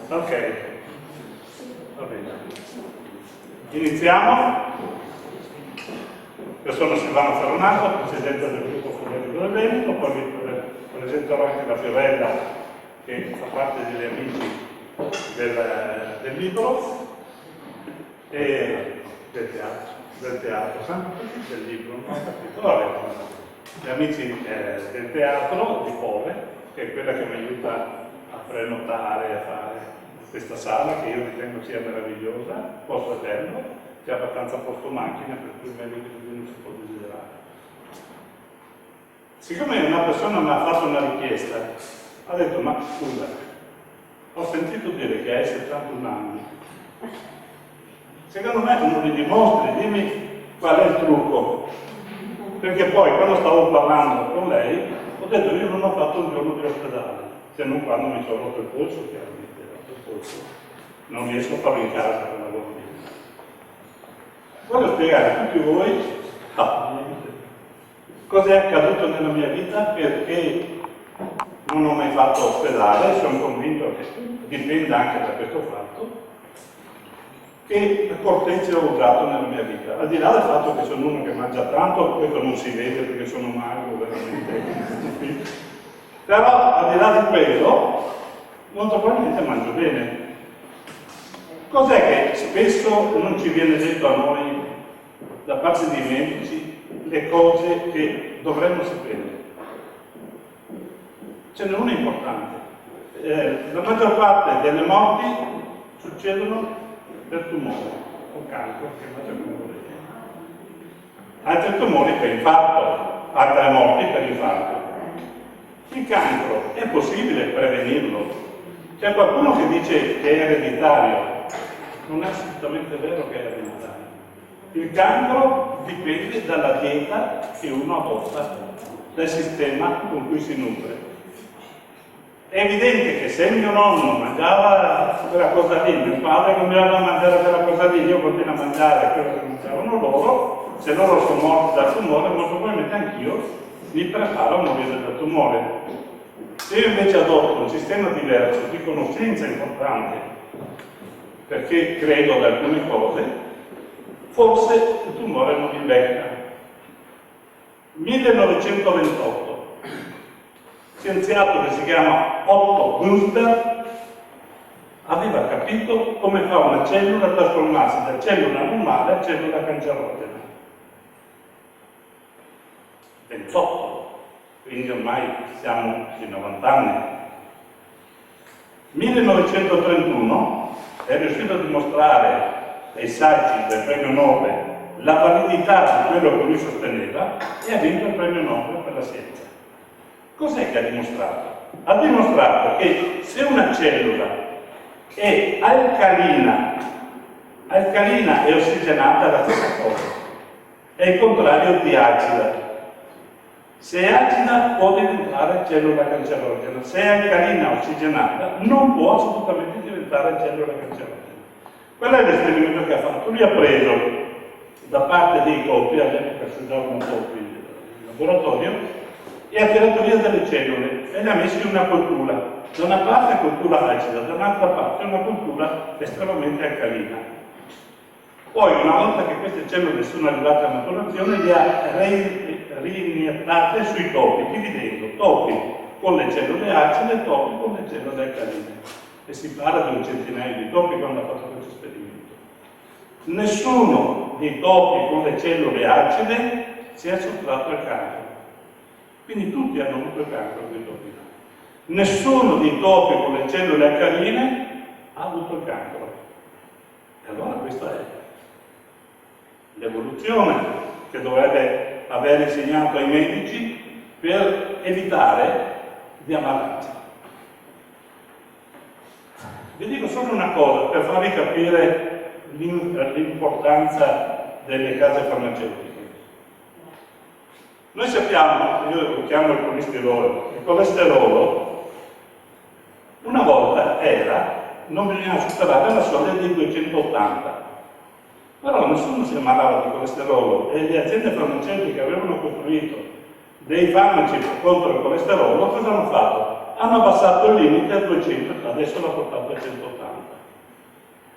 Ok, va bene. Iniziamo. Io sono Silvano Ferronato, presidente del gruppo Fumetti dell'evento, poi vi presenterò anche la Fiorella che fa parte degli amici del libro e del teatro, del libro, non ho capito. Vabbè, gli amici del teatro di Pove, che è quella che mi aiuta a prenotare, a fare questa sala che io ritengo sia meravigliosa, posto eterno, c'è abbastanza posto macchina, per cui meglio di così non si può desiderare. Siccome una persona mi ha fatto una richiesta, ha detto: ma scusa, ho sentito dire che hai 71 anni, secondo me non li dimostri, dimmi qual è il trucco. Perché poi quando stavo parlando con lei ho detto: io non ho fatto un giorno di ospedale, se non quando mi sono rotto il polso, chiaramente rotto il polso, non riesco a farlo in casa con la bambina. Voglio spiegare a tutti voi cosa è accaduto nella mia vita, perché non ho mai fatto ospedale, sono convinto che dipende anche da questo fatto, che cortecce ho usato nella mia vita. Al di là del fatto che sono uno che mangia tanto, questo non si vede perché sono magro veramente, però al di là di quello molto probabilmente mangio bene. Cos'è che spesso non ci viene detto a noi da parte dei medici, le cose che dovremmo sapere? Ce n'è una importante. La maggior parte delle morti succedono per tumore o cancro, che faccia come volete. Altri tumori per infarto, altre morti per infarto. Il cancro è possibile prevenirlo? C'è qualcuno che dice che è ereditario. Non è assolutamente vero che è ereditario. Il cancro dipende dalla dieta che uno adotta, dal sistema con cui si nutre. È evidente che se mio nonno mangiava quella cosa lì, mio padre continuava a mangiare quella cosa lì, io continuo a mangiare quello che mangiavano loro, se loro sono morti dal tumore, molto probabilmente anch'io mi preparo a morire dal tumore. Se io invece adotto un sistema diverso di conoscenza importante, perché credo ad alcune cose, forse il tumore non mi becca. 1928. Scienziato che si chiama Otto Gunther aveva capito come fa una cellula a trasformarsi da cellula normale a cellula cancerogena. 28, quindi ormai siamo sui 90 anni. 1931 è riuscito a dimostrare ai saggi del premio Nobel la validità di quello che lui sosteneva e ha vinto il premio Nobel per la scienza. Cos'è che ha dimostrato? Ha dimostrato che se una cellula è alcalina e ossigenata è la stessa cosa, è il contrario di acida. Se è acida può diventare cellula cancerogena, se è alcalina ossigenata non può assolutamente diventare cellula cancerogena. Qual è l'esperimento che ha fatto? Lui ha preso da parte dei topi, all'epoca si usavano topi in laboratorio, e ha tirato via delle cellule e le ha messe in una coltura. Da una parte coltura acida, da un'altra parte una coltura estremamente alcalina. Poi, una volta che queste cellule sono arrivate a maturazione, le ha riniettate sui topi, dividendo topi con le cellule acide e topi con le cellule alcaline. E si parla di un centinaio di topi quando ha fatto questo esperimento. Nessuno dei topi con le cellule acide si è sottratto al cancro. Quindi tutti hanno avuto il cancro quei topi. Nessuno dei topi con le cellule alcaline ha avuto il cancro. E allora questa è l'evoluzione che dovrebbe aver insegnato ai medici per evitare di ammalarci. Vi dico solo una cosa per farvi capire l'importanza delle case farmaceutiche. Noi sappiamo, io lo chiamo il colesterolo una volta non bisognava superare la soglia dei 280, però nessuno si ammalava di colesterolo e le aziende farmaceutiche avevano costruito dei farmaci contro il colesterolo. Cosa hanno fatto? hanno abbassato il limite a 200, adesso l'ha portato a 180.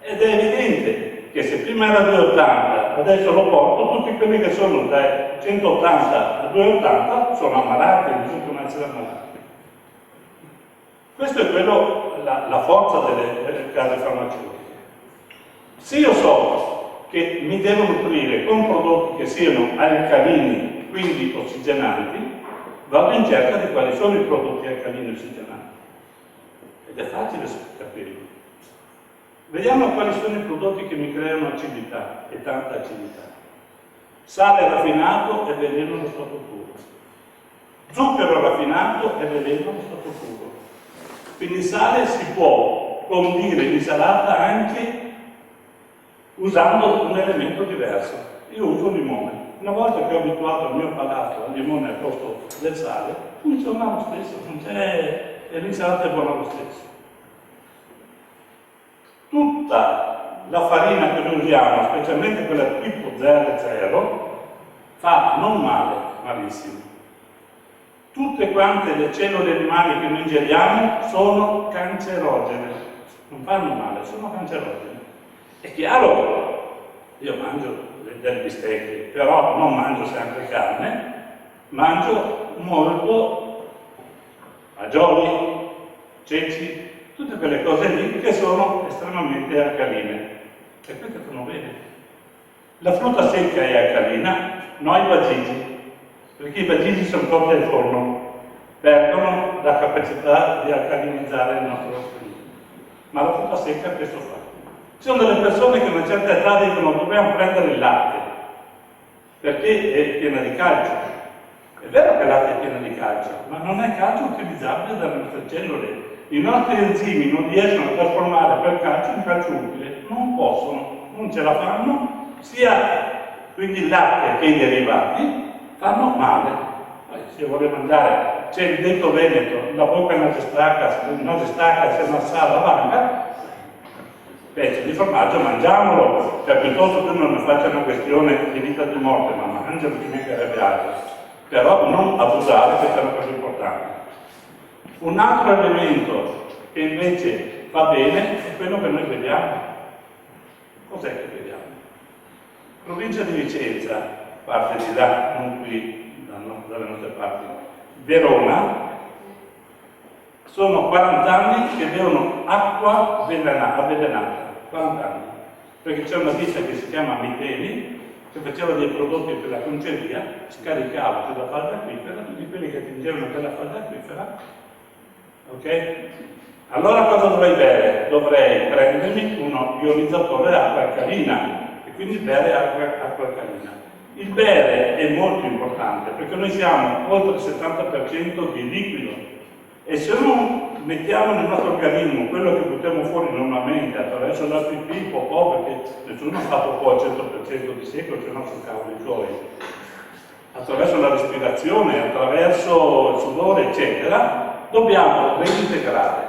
Ed è evidente che se prima era 280, adesso lo porto, tutti quelli che sono da 180 a 280 sono ammalati, risultano essere ammalati. Questo è quello, la forza delle case farmaceutiche. Se io so che mi devo nutrire con prodotti che siano alcalini, quindi ossigenanti, vado in cerca di quali sono i prodotti alcalini ossigenanti. Ed è facile capirlo. Vediamo quali sono i prodotti che mi creano acidità e tanta acidità. Sale raffinato è veleno allo stato puro. Zucchero raffinato è veleno allo stato puro. Quindi il sale si può condire l'insalata anche usando un elemento diverso. Io uso il limone. Una volta che ho abituato il mio palato al limone al posto del sale, funziona lo stesso, e l'insalata è buona lo stesso. Tutta la farina che noi usiamo, specialmente quella tipo 00, fa non male, malissimo. Tutte quante le cellule animali che noi ingeriamo sono cancerogene, non fanno male, sono cancerogene. È chiaro, io mangio delle bistecche, però non mangio sempre carne, mangio molto fagioli, ceci, tutte quelle cose lì che sono estremamente alcaline. E queste fanno bene. La frutta secca è alcalina, no i bagigi, perché i bagigi sono cotti al forno, perdono la capacità di alcalinizzare il nostro organismo. Ma la frutta secca questo fa. Ci sono delle persone che a una certa età dicono dobbiamo prendere il latte, perché è piena di calcio. È vero che il latte è pieno di calcio, ma non è calcio utilizzabile dalle nostre cellule. I nostri enzimi non riescono a trasformare quel calcio in calcio utile, non possono, non ce la fanno, sia quindi il latte che i derivati fanno male. Poi, se vuole mangiare, c'è il detto veneto, la bocca non si stacca, se non sa la vanga, pezzo di formaggio mangiamolo, cioè piuttosto che non ne faccia una questione di vita o di morte, ma mangialo, ci mancherebbe altro. Però non abusare, questa è una cosa importante. Un altro elemento che invece fa bene è quello che noi vediamo. Cos'è che vediamo? Provincia di Vicenza, parte di là, non qui dalle nostre parti, Verona, sono 40 anni che bevono acqua avvelenata, 40 anni, perché c'è una ditta che si chiama Miteni, che faceva dei prodotti per la conceria, scaricava sulla falda acquifera, tutti quelli che attingevano quella falda acquifera, ok? Allora cosa dovrei bere? Dovrei prendermi uno ionizzatore d'acqua alcalina e quindi bere acqua alcalina. Il bere è molto importante perché noi siamo oltre il 70% di liquido e se non mettiamo nel nostro organismo quello che buttiamo fuori normalmente attraverso la pipì, popò, perché nessuno ha fatto po' al 100% di secolo, se no sono cavoli suoi, attraverso la respirazione, attraverso il sudore, eccetera, dobbiamo reintegrare.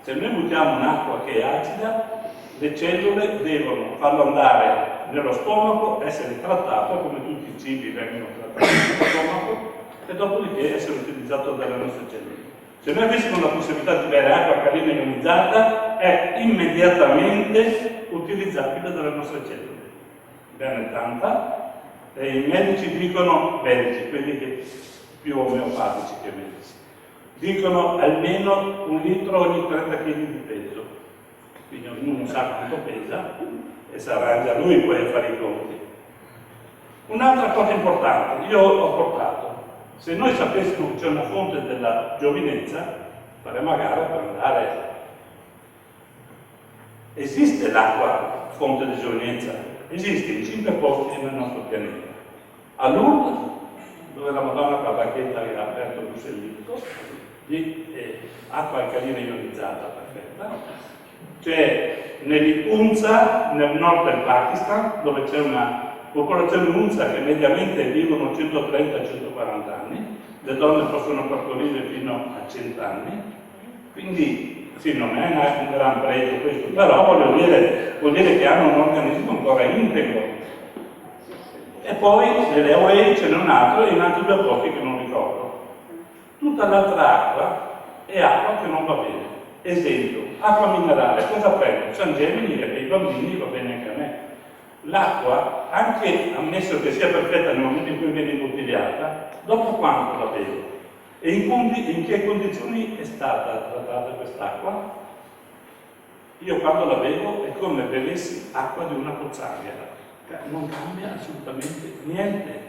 Se noi buttiamo un'acqua che è acida, le cellule devono farlo andare nello stomaco, essere trattato come tutti i cibi vengono trattati nello stomaco e dopodiché essere utilizzato dalle nostre cellule. Se noi avessimo la possibilità di bere acqua alcalina ionizzata, è immediatamente utilizzabile dalle nostre cellule. Bene tanta. E i medici dicono, quelli che più omeopatici che medici, dicono almeno 1 litro ogni 30 kg di peso. Quindi ognuno sa quanto pesa e si arrangia lui poi a fare i conti. Un'altra cosa importante, io ho portato, se noi sapessimo che c'è una fonte della giovinezza, faremmo a gara per andare. Esiste l'acqua fonte di giovinezza? Esiste in 5 posti nel nostro pianeta. A Lourdes, dove la Madonna Tabacchetta aveva aperto il rusellito, di acqua alcalina ionizzata perfetta. C'è nell'Unza, nel nord del Pakistan, dove c'è una popolazione Unza che mediamente vivono 130-140 anni, le donne possono partorire fino a 100 anni, quindi sì, non è un gran pregio questo, però vuol dire che hanno un organismo ancora integro. E poi nelle OE ce n'è un altro e in altri 2 posti che non ricordo. Tutta l'altra acqua e acqua che non va bene. Esempio, acqua minerale, cosa prendo? San Gemini e per i bambini va bene anche a me. L'acqua, anche ammesso che sia perfetta nel momento in cui viene imbottigliata, dopo quanto la bevo? E in che condizioni è stata trattata quest'acqua? Io quando la bevo è come bevessi acqua di una pozzanghera, non cambia assolutamente niente,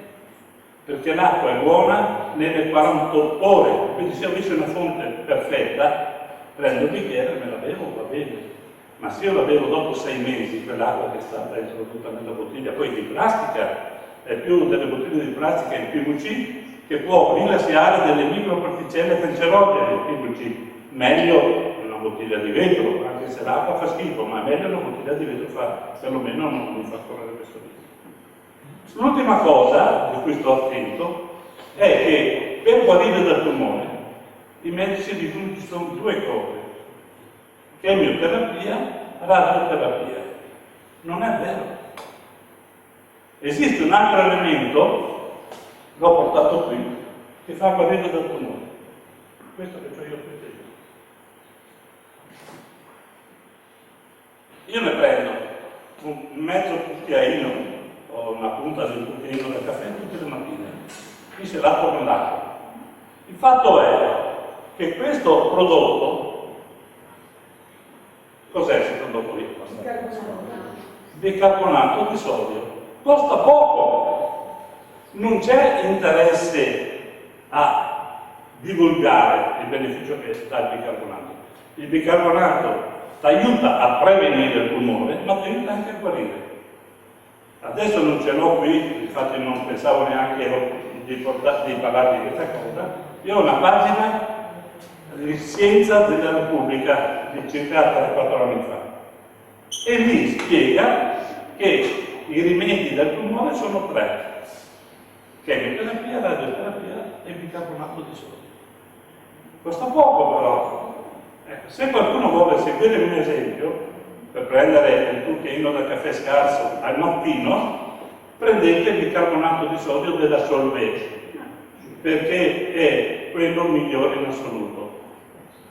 perché l'acqua è buona nelle 48 ore, quindi se avessi una fonte perfetta, prendo il bicchiere e me la bevo, va bene. Ma se io la bevo dopo 6 mesi, quell'acqua che è stata introdotta nella bottiglia, poi di plastica, è più delle bottiglie di plastica in PVC, che può rilasciare delle microparticelle cancerogene in PVC. Meglio una bottiglia di vetro, anche se l'acqua fa schifo, ma meglio una bottiglia di vetro, perlomeno non fa correre questo rischio. L'ultima cosa di cui sto attento è che per guarire dal tumore i medici dicono che ci sono 2 cose: chemioterapia, radioterapia. Non è vero. Esiste un altro elemento, l'ho portato qui, che fa guarire dal tumore. Questo che io qui dentro. Io ne prendo un mezzo cucchiaino o una punta del cucchiaino del caffè tutte le mattine, miscelato con l'acqua. Il fatto è che questo prodotto, cos'è secondo voi? Bicarbonato di sodio. Costa poco, non c'è interesse a divulgare il beneficio che dà il bicarbonato. Il bicarbonato ti aiuta a prevenire il tumore, ma ti aiuta anche a guarire. Adesso non ce l'ho qui, infatti non pensavo neanche di parlare di questa cosa. Io ho una pagina di Scienza della Repubblica di circa 3-4 anni fa e lì spiega che i rimedi del tumore sono 3: chemioterapia, radioterapia e bicarbonato di sodio. Costa poco però. Ecco, se qualcuno vuole seguire il mio esempio, per prendere il cucchiaino da caffè scarso al mattino, prendete il bicarbonato di sodio della Solvay, perché è quello migliore in assoluto.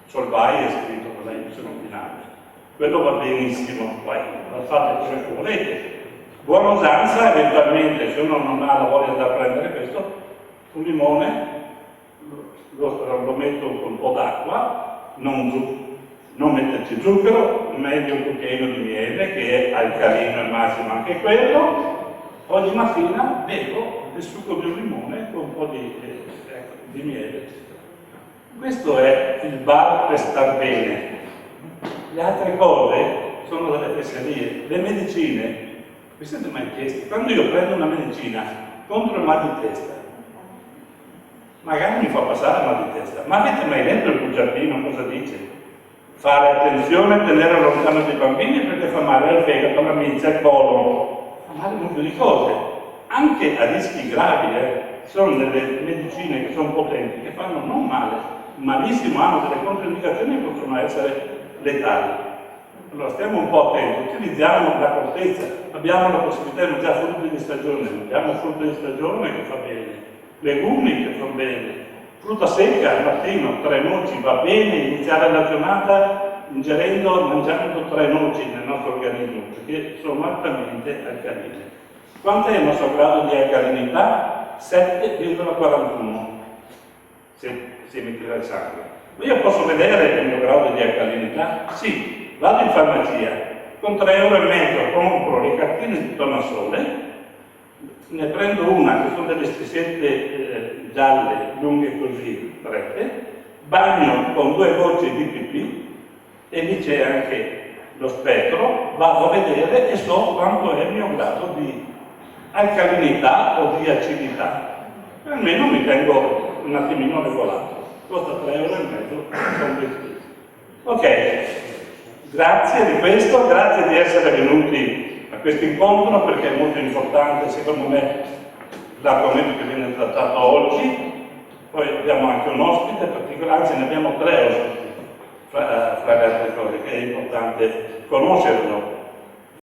Solvay è scritto con la Y finale. Quello va benissimo, poi lo fate come volete. Buona usanza, eventualmente, se uno non ha la voglia di prendere questo, un limone, lo metto con un po' d'acqua, non metterci zucchero, meglio un cucchiaino di miele, che è alcalino al massimo anche quello. Ogni mattina bevo il succo di un limone con un po' di miele. Questo è il bar per star bene. Le altre cose sono delle fesserie. Le medicine, vi siete mai chiesti? Quando io prendo una medicina contro il mal di testa, magari mi fa passare il mal di testa, ma avete mai letto il bugiardino cosa dice? Fare attenzione a tenere lontano dai bambini perché fa male al fegato, alla milza, al colon, fa male un mucchio di cose, anche a rischi gravi. Sono delle medicine che sono potenti, che fanno non male, malissimo, hanno delle controindicazioni che possono essere letali. Allora stiamo un po' attenti, utilizziamo la cortezza, abbiamo la possibilità di mangiare frutti di stagione, mangiamo frutti di stagione che fa bene, legumi che fanno bene, frutta secca al mattino, 3 noci, va bene iniziare la giornata mangiando 3 noci nel nostro organismo, perché sono altamente alcaline. Quanto è il nostro grado di alcalinità? 7,41 semi del sangue. Ma io posso vedere il mio grado di alcalinità? Sì, vado in farmacia, con 3,5 € compro le cartine di tornasole, ne prendo una, che sono delle strisette gialle, lunghe così, strette, bagno con 2 gocce di pipì e lì c'è anche lo spettro, vado a vedere e so quanto è il mio grado di alcalinità o di acidità. Almeno mi tengo un attimino regolato. Costa 3,5 €, sono questi. Ok, grazie di questo, grazie di essere venuti a questo incontro perché è molto importante secondo me l'argomento che viene trattato oggi. Poi abbiamo anche un ospite particolare, anzi ne abbiamo 3 ospiti fra le altre cose, che è importante conoscerlo.